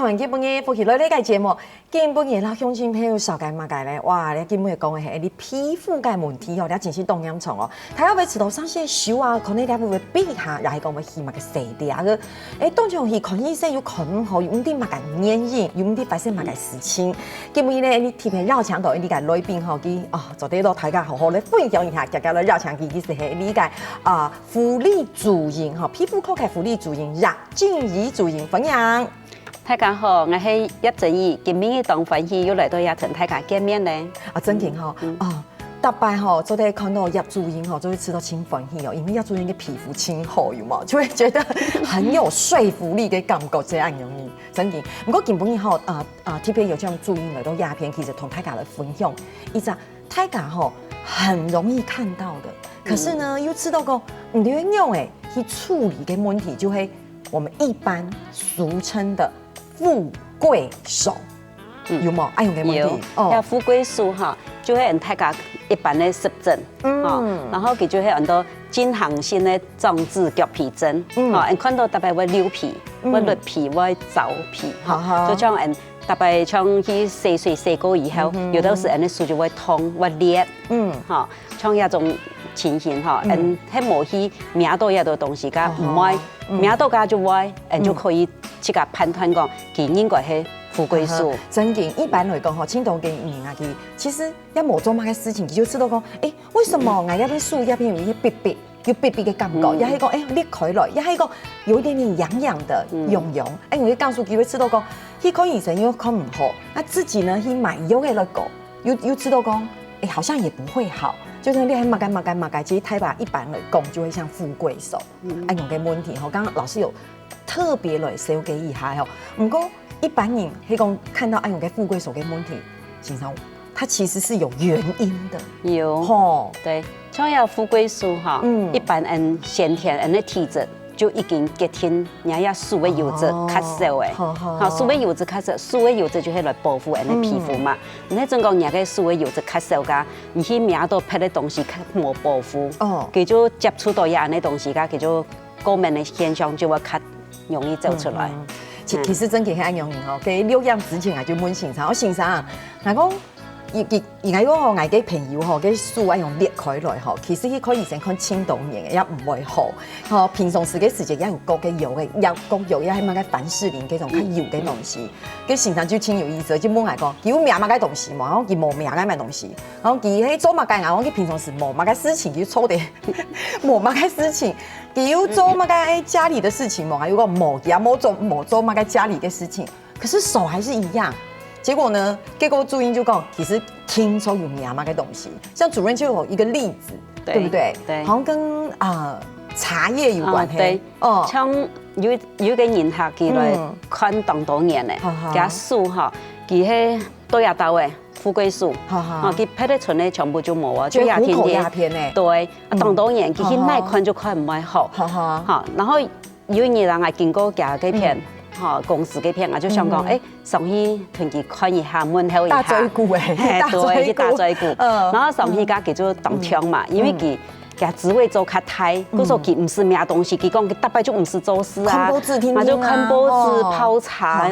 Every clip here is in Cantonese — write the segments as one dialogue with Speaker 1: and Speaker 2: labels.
Speaker 1: 看基本嘅福氣類呢個節目，基本嘅啦鄉親朋友少解嘛解咧，哇！你基本嘅講嘅係你皮膚嘅問題哦，你真是當嚴重哦。睇下會知道上些手啊，可能你會避下，又係講會起碼嘅細啲啊個，當場去看醫生有可能好用啲嘛嘅粘液，用啲發生嘛嘅事情。基本咧你貼片繞牆度，你個內邊吼佢做啲大家好好咧分享一下，大家咧繞牆其實係你個輔理主任吼，皮膚科嘅輔理主任葉靜怡主任分享。
Speaker 2: 大家好，我係葉靜怡，今年嘅當歡喜又來到也同大家見面咧。
Speaker 1: 真勁吼，特別吼，昨天看到葉主任吼，就會吃到清歡喜哦，因為葉主任嘅皮膚清好有冇，就會覺得很有說服力嘅感覺，這樣容易真勁。不過基本以後特別有這樣主任來到亞片，其實同大家來分享，一隻大家吼很容易看到的，可是呢又知道個唔點用誒去處理嘅問題，就係我們一般俗稱的富貴手。有冇愛用嘅問題？
Speaker 2: 有，富貴手哈，就係人大家一般的濕疹，然後佢就係很多經常性的裝置腳皮疹，人看到特別會溜皮、會甩皮、會皺皮，就像人特別像去洗水洗過以後，有的時人的手就會痛、會裂，像一種情形哈，人喺冇去瞄到一個東西，噶唔會瞄到噶就會，人就可以即個判斷講，佢應該係。富貴手
Speaker 1: 真嘅，一般來講吼，青島嘅人啊，佢其實一冇做乜嘅事情，佢就知道講，為什麼我一邊手一邊有一啲逼有逼嘅感覺，一係講裂開來，一係講有一點點癢癢的癢癢，我就告訴佢會知道講，去看醫生又看唔好，那自己呢去買藥嘅來講，又知道講，好像也不會好，就是你係抹解，其實台灣一般來講就會像富貴手，用嘅問題吼，剛剛老師有特別來小解一下吼，唔過。一般人係講看到愛用嘅富貴手嘅問題，經常它其實是有原因的。
Speaker 2: 有，吼，對，像有富貴手哈，一般人先天人的體質就已經結天，人家手嘅油脂較少誒，好，手嘅油脂較少，手嘅油脂就係來保護人的皮膚嘛。你喺正講人嘅手嘅油脂較少噶，你去瞄到拍嘅東西較冇保護，佢就接觸到人嘅東西噶，佢就過敏嘅現象就會較容易走出來。
Speaker 1: 其實真嘅係咁樣嘅，佢6樣之前就問先生，我先生，我講，而家嗰個嘅朋友嗬，嘅手愛用裂開來嗬，其實佢可以先看青島型嘅，也唔會好，平常時嘅時節也有各嘅藥嘅，有各藥也係乜嘅凡士林嗰種較油嘅東西，佢先生就挺有意思，就問我講，佢有名乜嘅東西嘛，我講佢冇名嘅乜東西，然後佢喺做乜嘅，我講佢平常時冇乜嘅事情，佢錯啲冇乜嘅事情。有做乜嘅家裡的事情嘛？還有個冇做乜嘅家裡嘅事情，可是手還是一樣。結果呢，結果主任就講，其實聽說有名乜嘅東西，像主任就有一個例子，對不對？對，好像跟茶葉有關係。
Speaker 2: 對，像有個人客佢來看多年咧，佢手哈，佢係都有到嘅。富貴手，佢拍得出咧全部就冇啊，就鴉片咧。對，當然佢去耐看就看唔係好，然後有人係經過嘅嗰片，公司嗰片，我就想講，上去同佢看一下，問候一下。大嘴骨誒，對，大嘴骨。然後上去佢就當聽嘛，因為佢。佢職位做較大，嗰時候佢唔是咩東西，佢講佢大概就唔是做事啊，
Speaker 1: 看報紙聽聽啊，
Speaker 2: 就看報紙泡茶，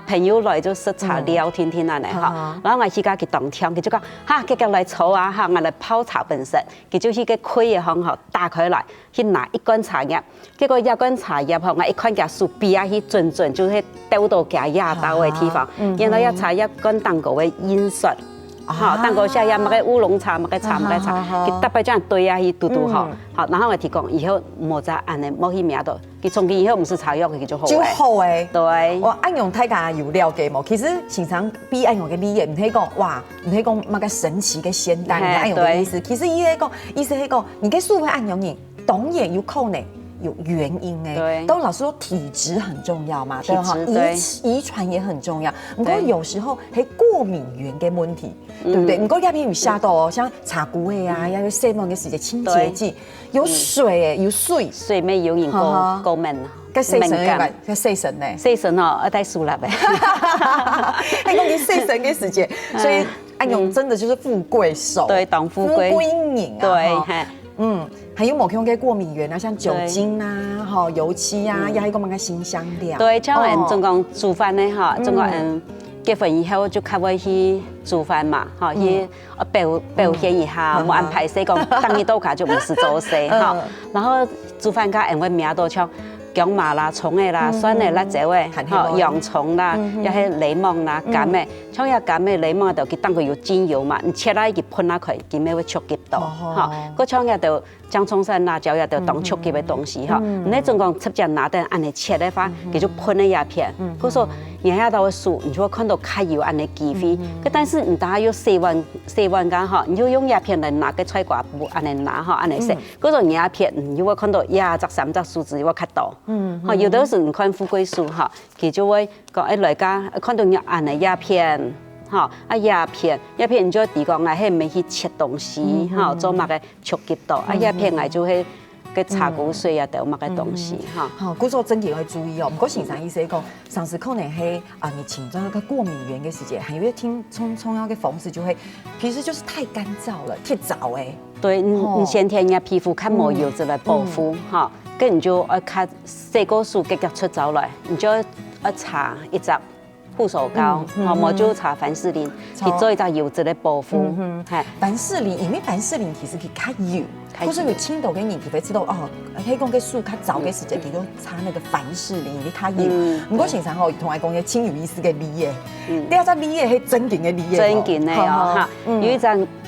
Speaker 2: 朋友來就食茶聊天天啊嚟嚇，然後我去家佢當聽，佢就講嚇，佢嚟坐啊嚇，我嚟泡茶本身，佢就去個開嘅行號打開來，去拿一罐茶葉，結果一罐茶葉後我一看佢手臂啊去準就去兜到佢壓到嘅地方，然後一茶葉跟蛋糕嘅印刷。蛋糕下也乜嘅烏龍茶，乜嘅茶，佢特別這樣對啊，去嘟好，然後我提講以後冇再按呢，冇去名到，佢從今以後唔是茶藥，佢就好。就好誒，對。我按用大家有了解冇？其實經常比按用嘅理解，唔係講哇，唔係講乜嘅神奇嘅仙丹，按用嘅意思。其實伊係講，意思係講，你嘅數位按用人，當然有可能。有原因哎，當老師說體質很重要嘛，對哈，遺傳也很重要。不過有時候係過敏源嘅問題，對不對？唔過鴉片有下到哦，像茶菇嘅啊，要洗碗嘅時節清潔劑，有水誒，有水，水咪有人過敏啊。
Speaker 1: 個洗腎個洗腎呢？
Speaker 2: 洗腎哦，要帶樹立嘅。
Speaker 1: 係講你洗腎嘅時節，所以按用真的就是富貴手，
Speaker 2: 對，當富貴
Speaker 1: 人啊。
Speaker 2: 對。
Speaker 1: 还有某种嘅过敏源啊，像酒精啊、哈油漆啊，也係個乜嘅辛香料。
Speaker 2: 对，像人中國煮飯呢，哈，中國人結婚以後就較會去煮飯嘛，哈，去表現一下，冇安排說講當日到卡就唔是做事哈，然後煮飯家人會名到像姜麻啦、蔥的啦、蒜的辣椒的，哈，洋蔥啦，又係檸檬啦、柑的，像一柑的檸檬就佢當佢有精油嘛，你切來佢噴下佢，佢咪會出急到，哈，嗰像一就薑蔥蒜辣椒也就當出急的東西哈，你總共直接拿得按你切的話，佢就噴的鴉片，佢說人家都會數，你就會看到開油按你機會，但是你打要洗完間哈，你就用鴉片來拿個菜瓜布按你拿哈，按你食，嗰種鴉片你就會看到2隻3隻數字會較多。哈，有的是你看富貴樹哈，佢就會講誒來家看到你按的鴉片，哈啊鴉片你就提講係咪去切東西哈，做乜嘅觸及到啊鴉片係就係個茶骨水啊，都乜嘅東西哈。
Speaker 1: 好，嗰時候真嘅要注意哦。唔過先生意思講，上次可能係啊，你請咗一個過敏源嘅時間，還有一聽沖藥嘅方式就會，其實就是太乾燥了，太早誒。對，
Speaker 2: 你先天嘅皮膚看冇油脂來保護哈。跟你就要看細個數結出走來，你就要搽一隻護手膏，冇就搽凡士林，去做一隻油脂的保護。係
Speaker 1: 凡士林，因為凡士林其實佢較油，或者有青豆嘅人佢會知道哦，喺講嘅樹較早嘅時間，佢都搽那個凡士林，因為較油。唔過先生吼，同我講嘅清油意思嘅梨嘅，第二隻梨嘅係真勁嘅梨嘅，
Speaker 2: 真勁嘅哦嚇。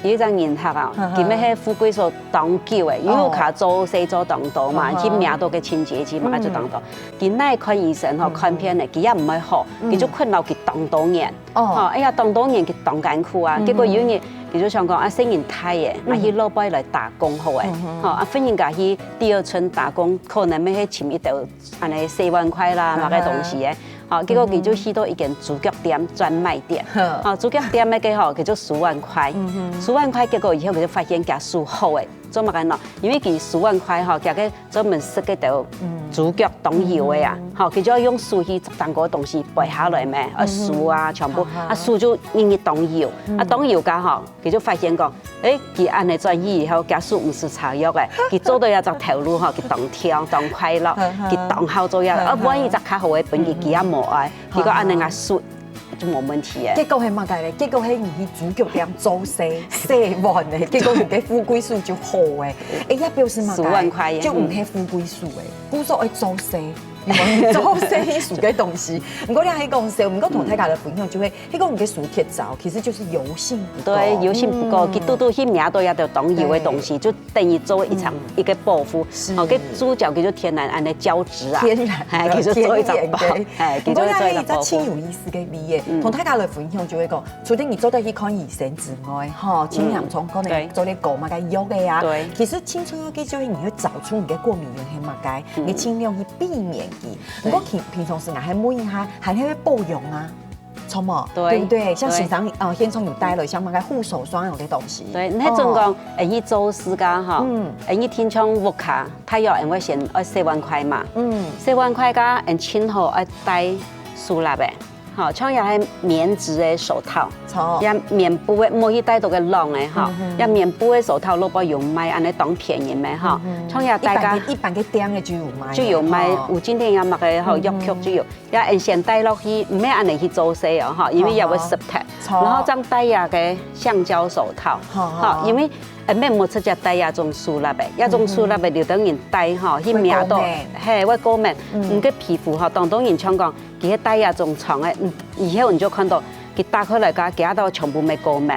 Speaker 2: 有一張人客啊，佢咩係富貴所當叫嘅，因為佢做細做當道嘛，佢名到嘅清潔劑嘛就當道。佢那看醫生吼看片咧，佢也唔係好，佢就困擾佢當多年。哦，哎呀當多年佢當艱苦啊，結果有日佢就想講啊，新人太嘅，啊去老闆來打工好誒，吼啊忽然間去第二春打工，可能要去簽一道安尼4萬塊啦，乜嘅東西嘅。好，結果佢就去到一間豬腳店專賣店，好，豬腳店嘅嘅吼叫做10萬塊，10萬塊結果以後佢就發現價數好誒，做乜嘢咯？因為佢10萬塊吼，價個專門食嘅道豬腳當油嘅啊，好，佢就要用樹去當嗰個東西背下來咩？樹啊，全部啊樹就用嚟當油，啊當油價吼，佢就發現講，誒，佢按嚟轉移以後，價樹唔是草藥嘅，佢做到一隻頭路吼，佢當挑當快樂，佢當好做嘢，啊萬一隻較好嘅本佢佢也冇愛，結果按嚟壓樹就冇問題嘅。
Speaker 1: 結果係乜嘅咧？結果係而去豬腳店做4萬嘅，結果唔嘅富貴樹就好嘅，一表示乜嘅？10萬塊就唔係富貴樹嘅，古說係做4。做生意屬嘅東西，唔過你喺講笑，唔過同大家嘅分享就係，迄個唔嘅樹鐵糟，其實就是油性不夠。
Speaker 2: 對，油性不夠，佢都迄名都要到當油嘅東西，就等於做一場一個保護。哦，個主角叫做天然安尼膠質啊，
Speaker 1: 天然，
Speaker 2: 叫做做一隻保，
Speaker 1: 唔過咧係一隻清有意思嘅味嘅，同大家嚟分享就係講，除咗你做得去看醫生之外，嚇，清涼蟲可能做啲購物嘅藥嘅啊，其實清楚嘅就係你要找出你嘅過敏源係乜嘅，你盡量去避免。不過平常時我還問一下，還會保養啊，錯冇？對不對？像時常現場有帶了像乜嘅護手霜有啲東西。
Speaker 2: 對，你總講去做時間哈，去天窗屋卡，太陽因為先4萬塊嘛，4萬塊加前後戴樹立嘅。好，像也係棉質嘅手套，也棉布嘅，冇去戴到嘅浪嘅哈，也棉布嘅手套，老闆有賣，安尼當便宜咩哈？像也大家
Speaker 1: 一般嘅店嘅就有賣，
Speaker 2: 就有賣，有今天也賣嘅吼，藥局就有，也先戴落去，唔免安尼去做勢哦哈，因為也會濕透，然後再戴下嘅橡膠手套，哈，因為免冇出只戴一種樹立嘅，一種樹立嘅就等於戴吼，去名到，係會過敏，唔嘅皮膚吼，當然像講。佢戴一種長嘅，以後你就看到佢打開來個，佢都全部沒過敏，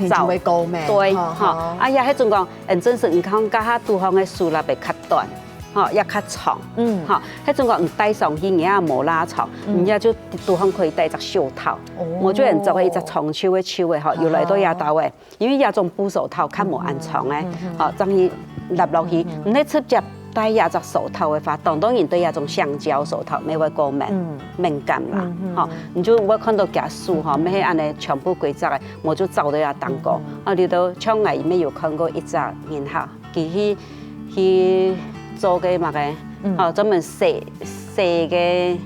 Speaker 1: 就會過敏。
Speaker 2: 對，哈，啊呀，迄種講，真是唔講家下杜康嘅樹立會較短，哈，也較長，哈，迄種講唔戴上去，也冇拉長，人家就杜康可以戴隻手套，我就人就係一隻長袖嘅袖嘅，哈，又來到也到嘅，因為一種布手套較冇安長嘅，哈，等於立落去，唔係直接。戴一隻手套嘅話，當然對一種橡膠手套沒會過敏感啦，哈，你就我看到假樹哈，咩安尼全部規則嘅，我就找到一當過，啊，你到窗外面有看過一隻人客，佢去做嘅乜嘅，哦，專門射嘅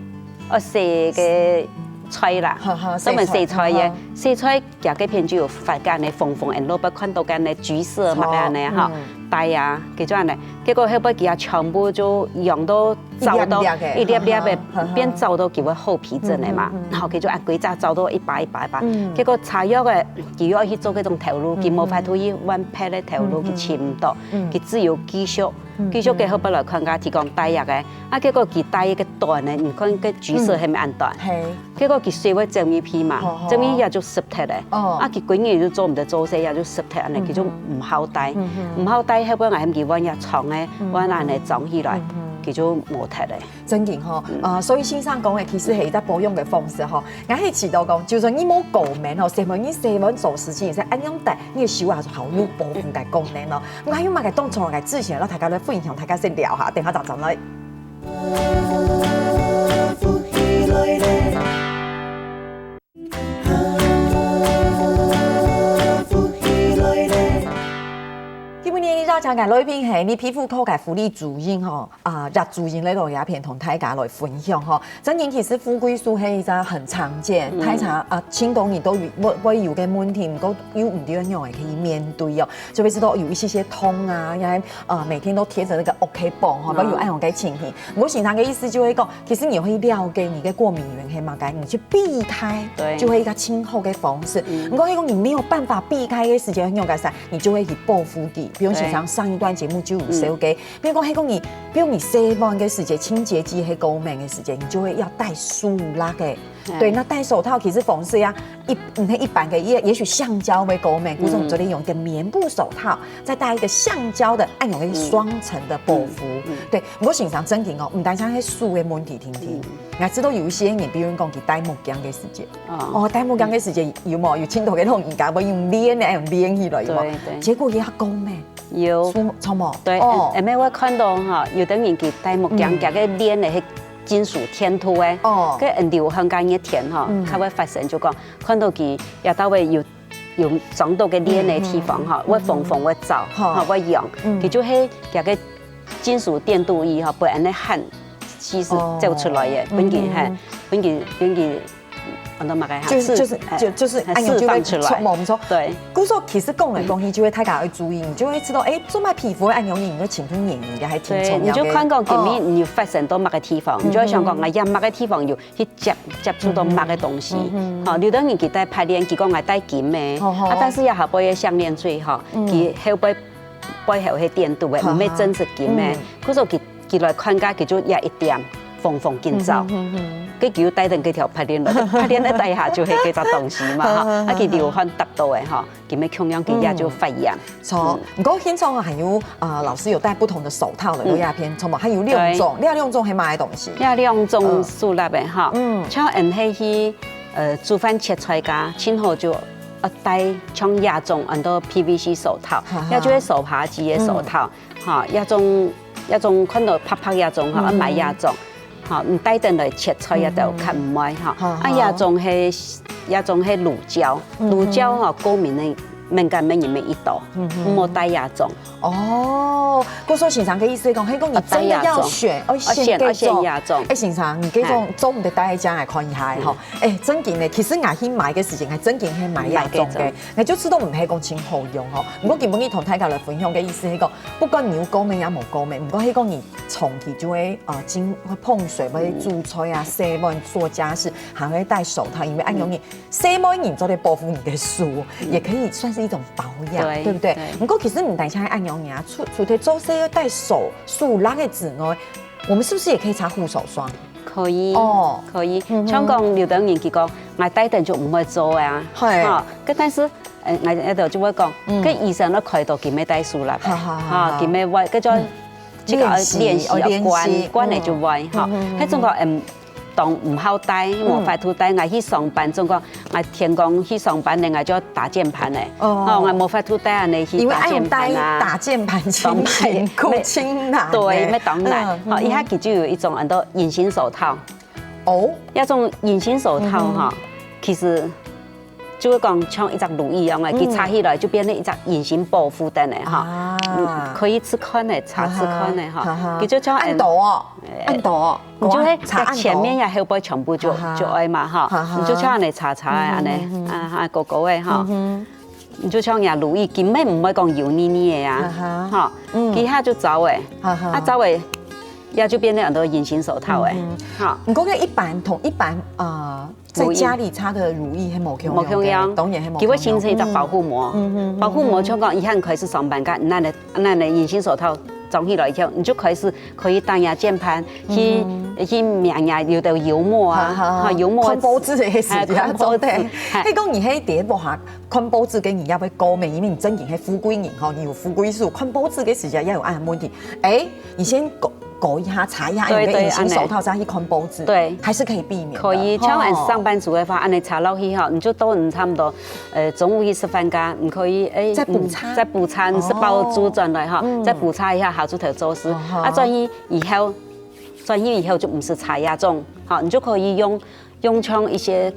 Speaker 2: 菜啦，專門射菜嘅，洗出来夹个片就有发干的缝缝，然后不看到干的橘色嘛安尼哈，带啊，叫做安尼，结果后尾佢全部就用到糟到一粒粒的变糟到叫做厚皮症的嘛，然后佢就按规则糟到一把，结果茶药的佢要去做嗰種頭路，佢冇法度去揾劈的頭路去簽唔到，佢只有繼續嘅後尾來看家提供帶藥嘅，啊結果佢帶一個段呢，你看個橘色係咪安段？結果佢細尾整一批嘛，整一也就濕脱咧，啊佢幾年就做唔得做些也就濕脱，安尼佢就唔好帶，唔好帶後尾我係佢揾一床咧，揾安尼裝起來。佢就冇脱咧，
Speaker 1: 真嘅嗬，所以先生講嘅其實係一個保養嘅方式嗬。我係知道講，就算你冇垢面嗬，成日你洗碗做事情，係按樣帶，你嘅手也是好有保護嘅功能咯。我還有乜嘅當初嘅之前，讓大家來分享，大家先聊下，等下就陣來。大家嘅來賓係你皮膚科嘅護理主任嗬，入主任呢度有一片同大家來分享嗬。真正其實富貴樹係一個很常見，睇下青冬年都會有嘅問題，唔過有唔點樣可以面對哦。就會知道有一些痛啊，因為每天都貼着那個 OK 棒嗬，不有按樣嘅情形。我經常嘅意思就會講，其實你可以了解你嘅過敏源係乜嘅，你去避開，就會一個輕厚嘅方式。如果你沒有辦法避開嘅時間用嘅時候，你就會去報復啲，比如上一段節目就有寫嘅，比如講喺講你，比如你洗碗嘅時間、清潔劑喺垢面嘅時間，你就會要戴手拉嘅。對，那戴手套其實方式啊，一般嘅也許橡膠為垢面，故此我們昨天用一個棉布手套，再戴一個橡膠的，按用一個雙層的薄敷。對，我欣賞真嘅哦，唔單止係手嘅問題，我知道有一些人，比如講佢戴木匠嘅時間，戴木匠嘅時間有冇有青頭嘅痛，而家會用鏈嚟用鏈起來，有冇？結果也垢面。
Speaker 2: 有，錯冇？對，後尾我看到哈，有啲人佢戴木匠夾嘅鏈嚟係金屬填塗嘅，佢流行間嘅填哈，佢會發生就講，看到佢也到會有撞到嘅鏈嘅地方哈，會縫會走，會癢，佢就係夾嘅金屬電鍍液哈，不然咧汗其實走出來嘅，本件。就是按鈕就會出來，冇錯。對，故說其實講嚟講去就會大家要注意，你就會知道，做乜皮膚按鈕你嘅青春年嘅係挺重要嘅。你就看講見面你要發生到乜嘅地方，你就會想講我要乜嘅地方要去接觸到乜嘅東西。好，有啲人佢戴拍鏈，佢講我戴金嘅，但是也後背嘅項鏈最好，佢後背後係電鍍嘅，唔係真實金嘅。故說佢來看家佢就也一點縫見走。佢叫戴定幾條拍鏈，拍鏈一戴下就係幾隻東西嘛，佢流汗達到嘅嚇，佢咪同樣佢也就發炎。錯，唔過現場還有老師有戴不同的手套的，有鴉片，錯嘛？還有兩種，呢兩種係乜嘢東西？呢兩種塑料嘅嚇，像人係去煮飯切菜㗎，前後就戴像亞種很多 PVC 手套，也就係手扒機嘅手套，嚇一種看到拍亞種嚇，買亞種。嚇唔戴定嚟切菜也就看唔壞嚇，也仲係乳膠，乳膠嚇高敏嘅敏感咩嘢咩一度，冇戴也種。哦，嗰時先生嘅意思講，係講你真係要選，選也種。先生，你嗰種做唔得戴喺家嚟看一下嗬。真件嘅，其實我去買嘅時間係真件係買也種嘅，我就知道唔係講真好用嗬。唔過基本你同大家來分享嘅意思係講，不管你有高敏也冇高敏，唔過係講你長期就會會碰水，或者煮菜啊、洗碗、做家事，還會戴手套，因為按用你洗碗你做嚟保護你嘅手，也可以算是一種保養，對不對？唔過其實唔單止係按用你啊，除咗做些戴手術拉嘅之外，我們是不是也可以擦護手霜？可以，可以。香港有啲人佢講，我戴定就唔會做啊，係。但是我喺度就會講，跟醫生都開到佢咩戴手啦，嚇，佢咩位，跟住即個練習關嚟就位嚇。喺中國當唔好戴，冇法度戴。我去上班，中國我天光去上班，另外就打鍵盤咧。我冇法度戴安尼去打鍵盤啊。打鍵盤清辛苦清難。對，咩當然。依家佢就有一種很多隱形手套。哦，一種隱形手套哈，其實就會講像一隻乳一樣嘅，佢擦起來就變成一隻隱形保護的呢哈，可以吃看的，擦吃看的哈，佢就像
Speaker 1: 按度哦，按度，
Speaker 2: 你就喺它前面呀後背全部就愛嘛哈，你就像你擦擦安尼高高的哈，你就像呀乳液，根本唔會講油膩膩的呀，哈，佢下就走誒，走誒。也就變成很多隱形手套哎，好。
Speaker 1: 你講嘅一般在家裡擦的乳液係冇用，當然係冇用。
Speaker 2: 佢會形成一個保護膜，保護膜像講以後可以是上班間，那隱形手套裝起來以後，你就可以當牙鍵盤去明呀，有的油膜啊，油膜。
Speaker 1: 看報紙嘅時間做的，你講而喺第一步下看報紙嘅人也會高明，因為你真係富貴人吼，有富貴數，看報紙嘅時間也有按問題。你先搞一下，擦一下，用個隱形手套再去看報紙，對，還是可以避免。
Speaker 2: 可以，像按上班族的話，按你擦落去哈，你就到差不多，中午去吃飯間，你可以
Speaker 1: 再補擦，
Speaker 2: 你是包豬轉來哈，再補擦一下，好出頭做事。轉移以後就唔是擦牙種，好，你就可以用像一些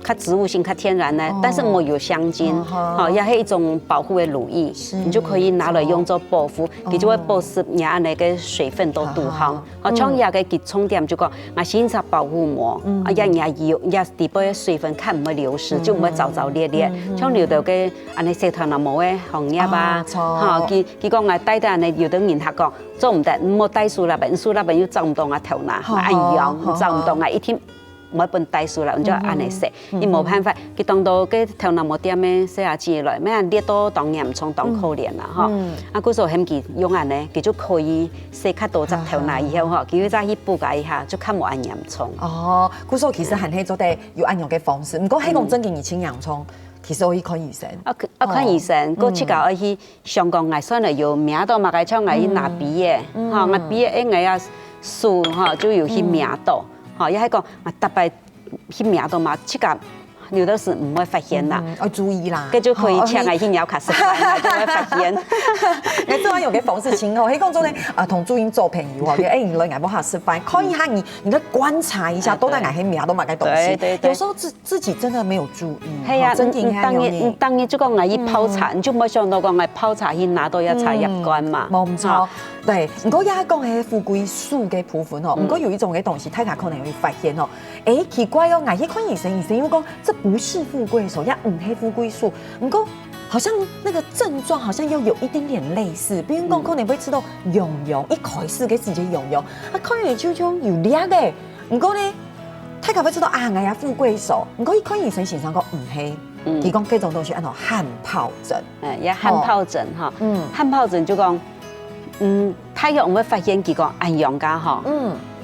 Speaker 2: 較植物性、較天然的，但是沒有香精，好，也是一種保護的乳液，你就可以拿來用作保護，佢就會保濕牙那個水分都堵好。好，像牙個佢重點就講，我先擦保護膜，牙油牙底部的水分看唔會流失，就唔會皺皺裂裂。像有的個安尼舌頭那冇嘅紅牙吧，哈，佢講我戴得安尼，有的人他講做唔得，唔好戴樹立本又做唔到我頭拿，按樣做唔到我一天。每本帶書啦，你就按嚟食，你冇辦法，佢當到佢頭那冇點嘅寫下字來，咩人列到當嚴重當可憐啦，嗬。嗰時候佢佢用安呢，佢就可以寫較多隻頭那以後嗬，佢再去補改一下，就較冇按嚴重。
Speaker 1: 嗰時候其實係喺做啲有按用嘅方式，唔過喺講真嘅，你清洋蔥，其實可以看醫生。
Speaker 2: 看醫生，過去搞去香港嗌算嚟有名到嘛，佢唱嗌去拿鼻嘅，嚇，拿鼻嘅嗌啊數嚇就有去名到。好，也係講啊，特別去名到嘛，這個有的是唔會發現啦，
Speaker 1: 要注意啦，
Speaker 2: 佢就可以請嚟去咬卡食飯，就會發現。
Speaker 1: 你做下用嘅方式清楚，喺講做咧同朱茵做朋友啊，你來嗌我下食飯，看一下你再觀察一下，都在嗌喺名到買嘅東西。對，有時候自己真的沒有注意。係啊，
Speaker 2: 當然就講嗌去泡茶，你就冇想到講嗌泡茶去拿到一茶入罐嘛。
Speaker 1: 冇錯。對，唔過也講係富貴樹嘅部分哦，唔過有一種嘅東西，大家可能會發現哦，奇怪哦，我去看醫生又講這不是富貴樹，也唔係富貴樹，唔過好像那個症狀好像又有一點點類似，比如講可能會知道癢癢，一開始嘅時間癢癢，看完就種有裂嘅，唔過咧，大家會知道我也富貴樹，唔過一看醫生先生講唔係，佢講這種東西叫做汗皰疹，
Speaker 2: 也汗皰疹哈，汗皰疹就講。太陽會發現佢個按陽家嗬，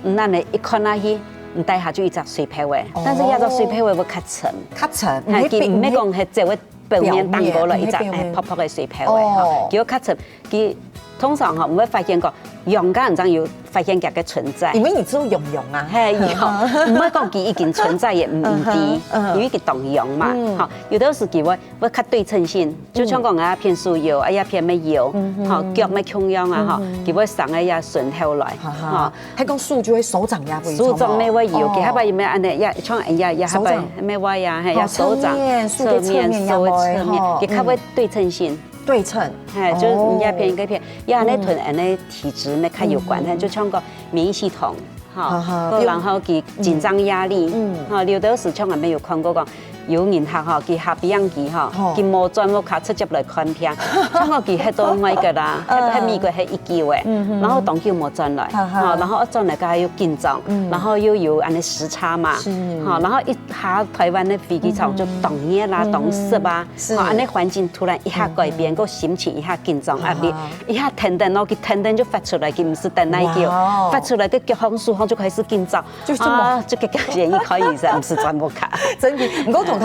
Speaker 2: 那你一看下去，你戴下就一隻水泡味，但是一隻水泡味會較沉，係佢唔係講係只會表面當過來一隻泡泡嘅水泡味嗬，佢較沉，佢通常嗬唔會發現個陽家人真有發現佢嘅存在，
Speaker 1: 因為你知道用啊，
Speaker 2: 係用，唔係講佢已經存在也唔低，因為佢當用嘛，嚇，有啲時佢會較對稱性，就像講啊片樹葉，啊一片咩葉，嚇腳咩腔樣啊，嚇，佢會上一下順後來，嚇，
Speaker 1: 喺講樹就會手掌也會，
Speaker 2: 手掌咩會有，佢下邊有咩安尼，一像一下邊咩位呀，係呀手掌側面，佢較會對稱性。
Speaker 1: 對稱，
Speaker 2: 就一片一片，因為呢同人的體質咩較有關，就像個免疫系統，然後佢緊張壓力，有的時像我們有看過講，有人客佢下邊樣佢佢冇專門卡直接來看片，像我佢喺度買個啦，喺美國係一級嘅，然後當叫冇轉來，然後一轉來佢還要緊張，然後又有安尼時差嘛，然後一下台灣的飛機場就凍熱啦、凍濕啊，安尼環境突然一下改變，個心情一下緊張壓力，一下停頓，然後佢停頓就發出來，佢唔是等耐叫，發出來個腳風舒服就開始緊張，就個建議可以唔是專門卡，
Speaker 1: 真嘅，唔過同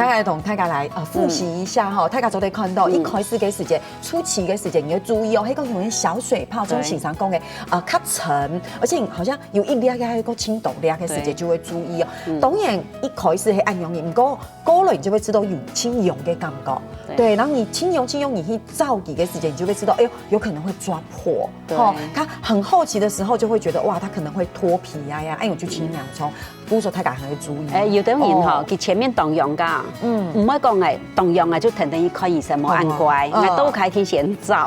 Speaker 1: 大家來複習一下哈，大家都得看到一開始嘅時間、初期嘅時間你要注意哦，喺個用啲小水泡，就經常講嘅較沉，而且好像有一粒嘅個輕度粒嘅時間就會注意哦。當然一開始係按用嘅，唔過過來你就會知道有輕用嘅感覺，對，然後你輕用你去照幾嘅時間，你就會知道，哎呦，有可能會抓破，哦，它很後期的時候就會覺得哇，它可能會脫皮呀，哎呦就清涼蟲。不過大家係要注意。
Speaker 2: 有的人佢前面當用噶，哈，唔可以講係同樣係就停定去看醫生冇按乖，我都可以去先找，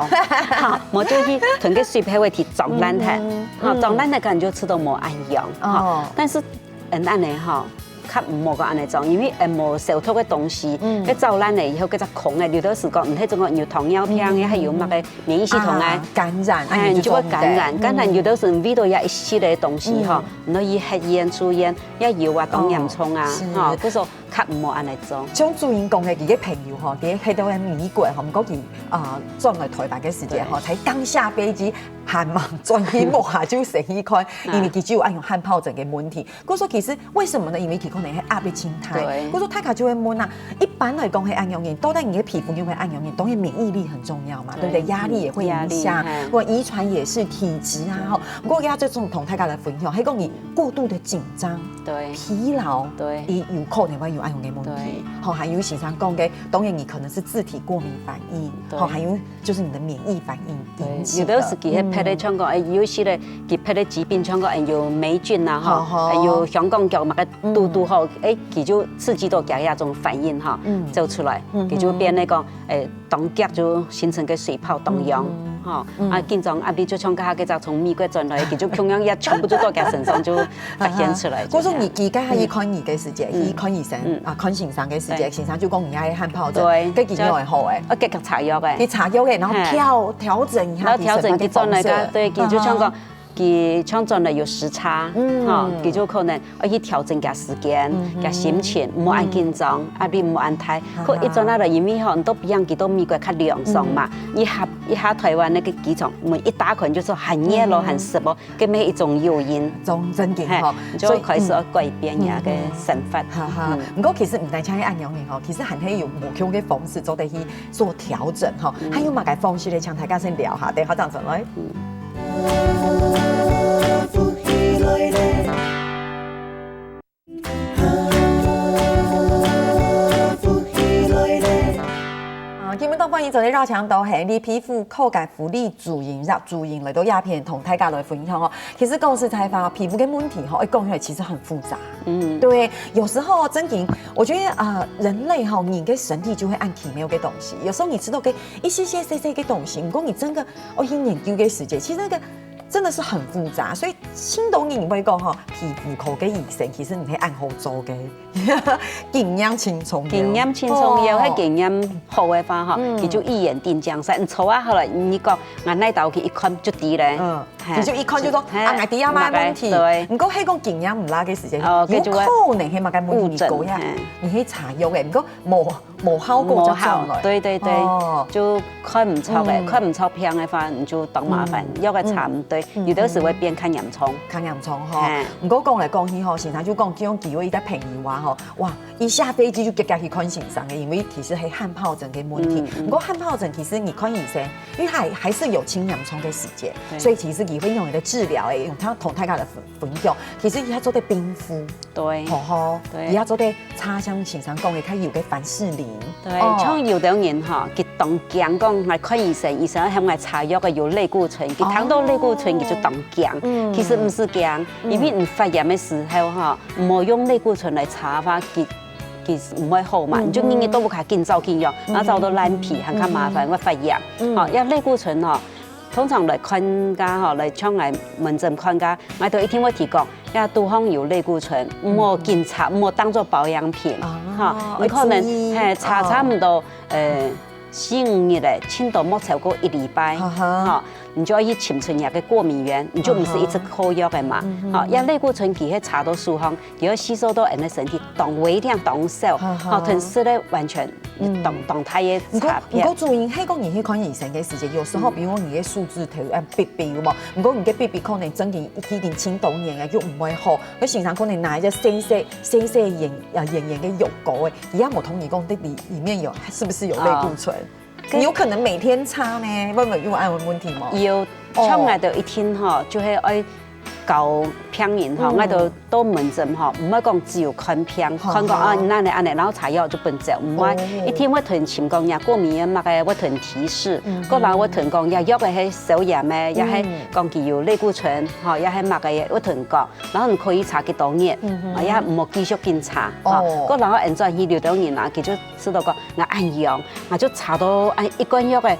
Speaker 2: 哈，冇就去囤個水皮會去撞爛它，哈，撞爛它可能就吃到冇按用，哈，但是按呢哈。較唔好個安尼種，因為冇消毒嘅東西，佢走爛嚟以後，佢就空嘅，有啲時講唔係種個有糖尿病嘅，還有乜嘅免疫系統嘅
Speaker 1: 感染，
Speaker 2: 你就會感染有啲時遇到一系列東西嗬，唔可以吸煙、抽煙，一有啊當煙囪啊，嚇，嗰時較唔好安尼做。
Speaker 1: 像朱英講嘅佢嘅朋友嗬，啲去到喺美國嗬，唔過佢轉來台北嘅時間嗬，才剛下飛機，寒芒轉去摸下就成一塊，因為佢就有按用汗疱疹嘅問題。嗰時其實為什麼呢？因為佢可能係壓力心態。嗰時大家就會問啊，一般來講係按用人，到底你嘅皮膚因為按用人，當然免疫力很重要嘛，對不對？壓力也會影響，或遺傳也是體質啊。吼，不過而家就同大家來分享，係講你過度的緊張、疲勞，也有可能會有按用嘅問題。好，還有時常講嘅，當然你可能是自體過敏反應，好，還有就是你的免疫反應引起的。
Speaker 2: 有啲時佢係譬如像講，有些咧佢譬如疾病，像講有霉菌啊，哈，有香港腳乜嘅嘟嘟吼，佢就刺激到佢一種反應哈，就出來，佢就變那個凍結就形成個水泡凍樣。哈，經常你就像佢就從美國轉來，佢就同樣一全部都到佢身上就發現出來。
Speaker 1: 嗰種而家係看醫嘅時節，看醫生看先生嘅時節，先生就講而家係汗疱疹，跟住又係好嘅，
Speaker 2: 繼續搽藥嘅，
Speaker 1: 佢搽藥嘅，然後調整一下，
Speaker 2: 調整佢轉來嘅，對，佢就像講。佢創作呢有時差，哈，佢就可能要去調整佢時間、佢心情，唔好按緊張，你唔好按太。佢一轉來因為嗬，都比人佢到美國較涼爽嘛，一下台灣那個機場門一打開就說很熱咯，很濕咯，咁咩一種誘因，
Speaker 1: 種真嘅嗬，
Speaker 2: 所以開始要改變一個生活。
Speaker 1: 不過其實唔單止係按用嘅嗬，其實還係有無窮嘅方式做得去做調整嗬，還有乜嘅方式咧？請大家先聊下，等下陣陣來。基本上歡迎做啲繞牆道係你皮膚口感福利主營嚟到鴉片同大家來分享哦。其實講實在話，皮膚嘅問題哈，講起來其實很複雜。對，有時候真嘅，我覺得人類哈，你嘅身體就會按奇妙嘅東西。有時候你吃到嘅一些細嘅東西，如果你真嘅我去研究嘅時間，其實那個真的是很複雜。所以青島人會講哈，皮膚科嘅醫生其實你係按好做嘅，營養輕鬆
Speaker 2: 藥，係營養好嘅話哈，佢就一眼定江山。錯啊，後來你講眼內頭佢一看就知咧，佢就一看就講眼底有乜問題。唔過係講營養唔拉嘅時間，有可能係乜嘅問題過呀，你可以搽藥嘅，唔過冇效果就上來。對，就看唔錯嘅，看唔錯平嘅話，你就當麻煩，藥嘅搽唔對，有啲時會變看嚴重嗬。唔過講嚟講去嗬，先生就講叫我幾位啲朋友話嗬，哇！一下飛機就急急去看先生嘅，因為其實係汗疱疹嘅問題。不過汗疱疹其實你看醫生，因為還是有清嚴重嘅時間，所以其實佢會用嚟治療誒，用他同大家嚟分享。其實而家做啲冰敷，對，
Speaker 1: 而家做啲擦像先生講嘅，佢有嘅凡士林。
Speaker 2: 對，像有啲人嚇，佢當驚講嚟看醫生，醫生向我搽藥嘅有類固醇，佢睇到類固醇佢就當驚。其實唔是驚，因為你發炎嘅時候嚇，唔好用類固醇嚟搽法，佢唔會好嘛，你就日日都唔卡見走見藥，然後走到爛皮，很加麻煩，會發炎。哦，因為類固醇嗬，通常嚟看家嗬，嚟窗嚟門診看家，我都一定會提講，因為對方有類固醇，唔好檢查，唔好當做保養品。嚇，你可能係搽差唔多4、5日咧，輕到冇超過1禮拜。嚇。你就要去潛存藥嘅過敏源，你就唔是一直靠藥嘅嘛。好，因類固醇佢係搽到樹方，佢要吸收到人嘅身體，當微量當少，好，同時咧完全當太嘅差別。
Speaker 1: 唔過注意，係講你去看醫生嘅時間，有時候比如講你嘅數字頭BB嘛，唔過你嘅 BB 可能真嘅已經青島炎嘅，又唔會好，佢先生可能拿一隻細圓嘅藥膏嘅，而家我同你講的裡面有，是不是有類固醇？你有可能每天擦呢？會唔會有按問題嗎？
Speaker 2: 有，像我哋一天嗬，就係愛教病人吼，我就到门診吼，唔好講只有看病，看講啊安尼，然後查藥就笨走，唔好一天我同尋講呀過敏乜嘅，我同提示，個人我同講呀藥嘅係消炎嘅，也係講佢有類固醇，吼，也係乜嘅，我同講，然後你可以查幾多日，也唔好繼續檢查，個人我按照醫療當然啦，佢就知道講我按藥，我就查到按一罐藥嘅。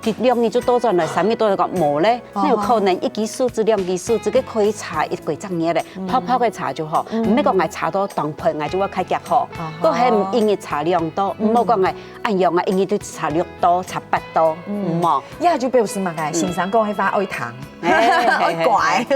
Speaker 2: 佢2年就多咗嚟，3年多咗講冇咧，你有可能1期數字、2期數字，佢可以查一幾隻嘢咧，泡泡嘅查就好，唔係講係查到當盆，我就會開腳好，嗰係唔應該查量多，唔好講係按藥啊，應該都查6度、查8度，唔好。
Speaker 1: 一下就表示乜嘅，先生講係發愛糖，愛怪。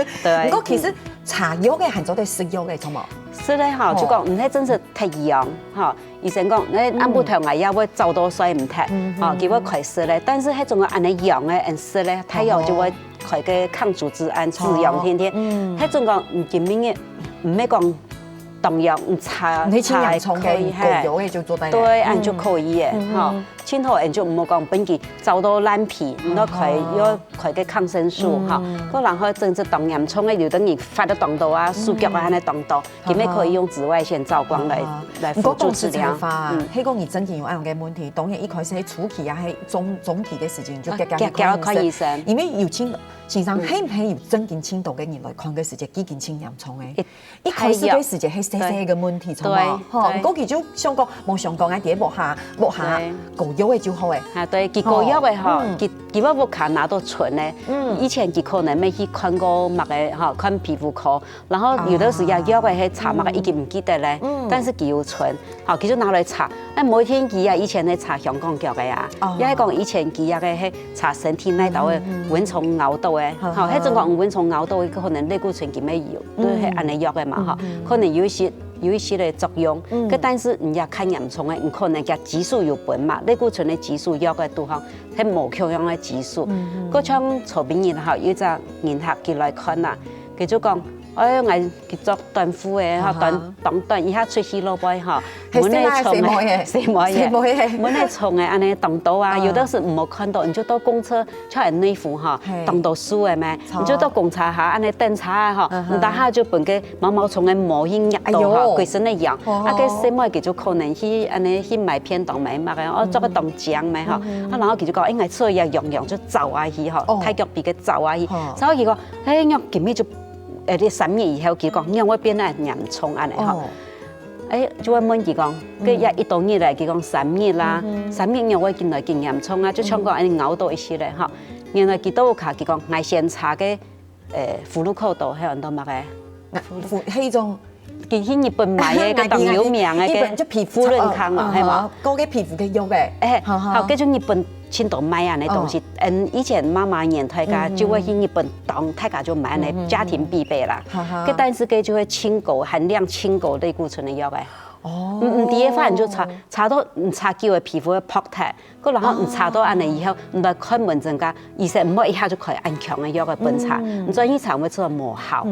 Speaker 1: 不過其實查藥嘅係做對食藥嘅，錯冇？
Speaker 2: 是咧，吼，就講唔係真係睇藥，吼，醫生講你按不條牙藥會走多水唔睇，吼，佢會開始咧，但是喺種個按你藥嘅按時咧，太陽就會開個抗組織胺滋養天天，喺種個唔見面嘅，唔係講動藥唔查，
Speaker 1: 你清洋葱嘅、狗油嘅就做得。
Speaker 2: 對，按就可以嘅，吼，前頭按就唔好講本期走到爛皮，唔好要開個抗生素，吼，個然後整隻動洋葱嘅，就等於發到動到啊，樹腳啊，喺動到，佢咪可以用紫外線照光來輔助治療。
Speaker 1: 迄個你真正有按樣嘅問題，當然一開始喺初期啊，喺中期嘅時間就夾
Speaker 2: 看醫生，
Speaker 1: 因為有清先生係唔係有真正清到嘅人來看嘅時節，幾件清洋葱嘅，一開始嘅時節係細細嘅問題，錯冇？吼，嗰期就想講冇想講喺啲木下狗藥嘅就好誒。
Speaker 2: 啊，對，佢狗藥嘅吼，佢乜木下拿到純咧，以前佢可能未去看過乜嘅吼，看皮膚科，然後有的時候藥嘅係查乜嘅已經唔記得咧，但是佢有純，吼，佢就拿來查。誒，每天佢啊以前咧查香港腳嘅呀，也係講以前佢啊嘅係查身體內頭嘅蚊蟲咬到嘅，吼，喺中國蚊蟲咬到嘅可能類固醇佢咩有，都係按你藥嘅嘛，吼，可能有一些嘅作用，但是人家看嚴重嘅，唔可能嘅激素有本嘛，類固醇嘅激素藥嘅都好，係無強樣嘅激素。嗰種曹炳仁嚇有一隻研學佢來看啦，佢就講，哎，我佢做斷膚嘅嚇，斷一下出去落背嚇，門內蟲嘅，什麼嘢？門內蟲嘅，安尼擋到啊，有的是唔好看到，你就到公車出嚟內服嚇，擋到書嘅咩？你就到公車下，安尼等查嚇，唔打下就本個毛蟲嘅毛已壓到嚇，規身嘅癢，啊個什麼佢就可能去安尼去買片當買乜嘅，我做個當漿咩嚇，啊然後佢就講，應該出嘢用就走下去嚇，太腳俾佢走下去，走下去個，哎我見面就。啲3年以後佢講，因為變得嚴重安尼嗬，誒就會問佢講，佢一到日嚟佢講3年啦，3年因為見來更嚴重啊，就唱講安咬到一些咧嗬，原來佢都有佢講，我先查嘅婦女科度喺度乜嘅，
Speaker 1: 迄種
Speaker 2: 佢去日本買嘅個當有名嘅
Speaker 1: 就皮
Speaker 2: 膚潤康啊，係嘛？
Speaker 1: 嗰個皮膚嘅藥嘅，
Speaker 2: 好，嗰種日本青島買啊，那東西，以前媽媽年代家就會去日本當，大家就買那家庭必備啦。但是佢就會清高含量清高類固醇的藥嘅。唔第一反正就查到唔查叫嘅皮膚會破脫，個然後唔查到安尼以後，唔來看門診家，醫生唔好一下就可以按強嘅藥嘅本查，唔專業查會知道冇效。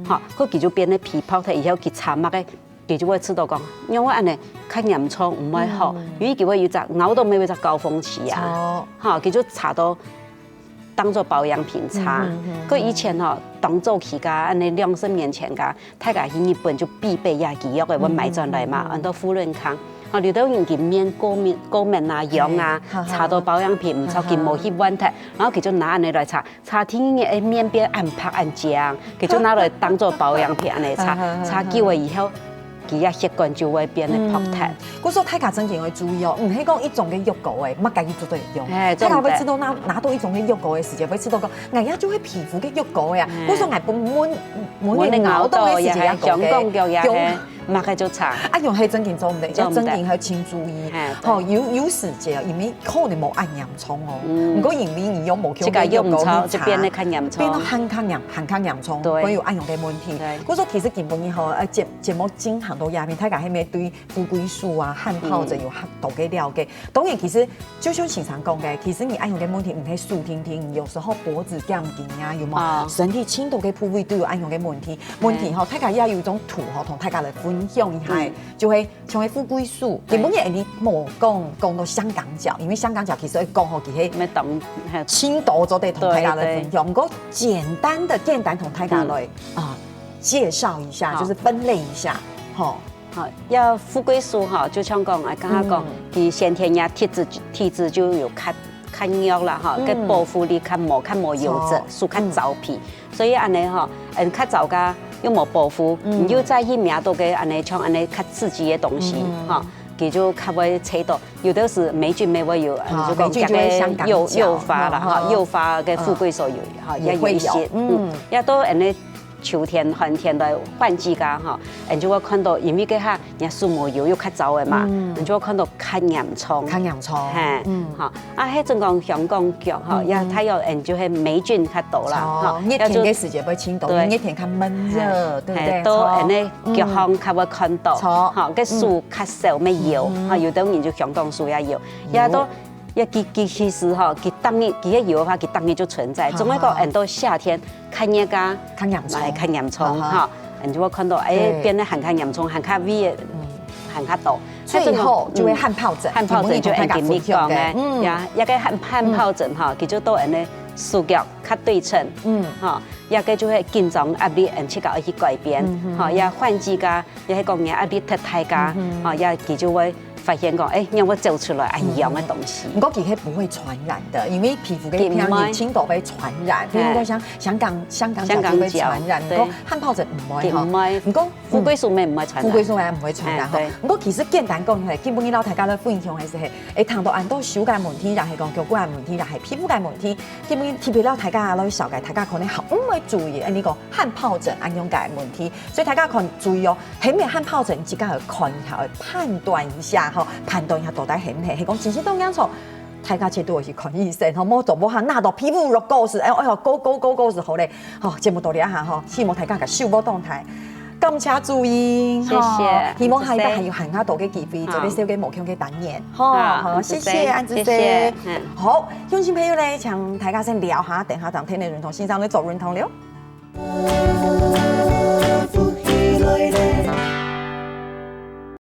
Speaker 2: 嚇，佢佢就變得皮破脫以後，佢查乜嘅？佢就會知道講，因為安尼較嚴重唔會好，因為佢會有隻咬到尾會隻高峰期啊，嚇佢就查到當做保養品查。佢以前吼當做期間，安尼20年前噶，大家去日本就必備亞記藥嘅，我買轉來嘛，按到婦人康，啊你都用佢面過敏啊、癢啊，查到保養品唔錯，佢冇去問題，然後佢就拿安尼來查，查天嘅面邊按拍按漿，佢就拿來當做保養品安尼查久了以後。佢一習慣就會變得破脫。
Speaker 1: 嗰時候大家真正要注意哦，唔係講一種嘅藥膏誒，乜介意做對用。大家會知道拿到一種嘅藥膏嘅時間，會知道講，我而家做喺皮膚嘅藥膏呀。嗰時候我滿嘅咬到嘅時間
Speaker 2: 嘅，唔係就查。
Speaker 1: 啊，用係真正做唔得，要真正係請注意。吼，有時間，因為可能冇按嚴重哦。唔過因為你有冇強嘅藥膏去查，變得較嚴重，會有按用嘅問題。嗰時候其實基本以後節目經常都亞面，大家係咪對富貴樹啊、汗疱疹有很多嘅了解？當然，其實就像經常講嘅，其實你按用嘅問題唔係豎婷婷，有時候脖子僵緊啊，有冇身體輕度嘅部位都有按用嘅問題。問題吼，大家也有一種圖吼，同大家來分分享一下，就會像個富貴樹，基本嘢你冇講到香港腳，因為香港腳其實會講好幾些
Speaker 2: 咩懂
Speaker 1: 青島咗地同大家來分享，不過簡單同大家來介紹一下，就是分類一下，吼。
Speaker 2: 好，要富貴樹哈，就像講，我剛剛講，佢先天呀體質就有較弱啦哈，個保護力較冇優質，樹較糙皮，所以安尼哈，較糙噶又冇保護，你又在意命到嘅安尼像安尼較刺激嘅東西哈，佢就較會踩到，有的是霉菌沒會有，就講加個誘發啦哈，誘發嘅富貴樹有哈，也有一些，也都安尼。秋天、寒天來換季噶哈，你就會看到，因為個哈，人樹木油又較早的嘛，你就會看到較嚴重，嘿，哈，啊，迄陣講香港腳哈，也它有，就係霉菌較多啦，哈，
Speaker 1: 熱天嘅時節會青島，熱天較悶熱，對不對？
Speaker 2: 都安尼腳項較會看到，哈，個樹較少咩油，哈，有啲人就香港樹也有，也都。其實哈，佢當日佢嘅油嘅話，佢當日就存在。總歸講，人到夏天看嘢噶，看嚴重哈，你就會看到變得很嚴重，很較微，很較多。
Speaker 1: 最後就會汗皰疹，
Speaker 2: 汗皰疹就按佢咪講嘅，呀，一個汗皰疹哈，佢就到人哋視覺較對稱，哈，一個就係緊張壓力，人去搞去改變，哈，也換季噶，也係講嘢壓力太大噶，哈，也佢就會。發現講，讓我走出來一樣嘅東西。
Speaker 1: 不過其實不會傳染的，因為皮膚嘅偏熱，青島會傳染。譬如講像香港腳會傳染，不過汗皰疹唔會嗬。不過
Speaker 2: 富貴樹咩唔會傳染？
Speaker 1: 富貴樹係唔會傳染嗬。不過其實簡單講係，基本啲老大家咧分享係會談到按到手嘅問題，又係講腳骨嘅問題，又係皮膚嘅問題。基本特別老大家攞小嘅，大家可能好唔會注意呢個汗皰疹按樣嘅問題，所以大家可能注意哦，係咩汗皰疹自己去看一下，去判斷一下。判斷一下到底係唔係，係講真實當啱錯，大家切都會去看醫生，好冇做冇下拿到皮膚落膏時，膏時好咧，好節目到呢一下嗬，希望大家嘅收波動態，感謝注意，
Speaker 2: 謝謝，
Speaker 1: 希望下一代還有很多嘅機會，做啲小嘅目標嘅單元，好，謝謝安子姐，好，鄉親朋友咧，請大家先聊下，等下聽你認同先生咧做認同了。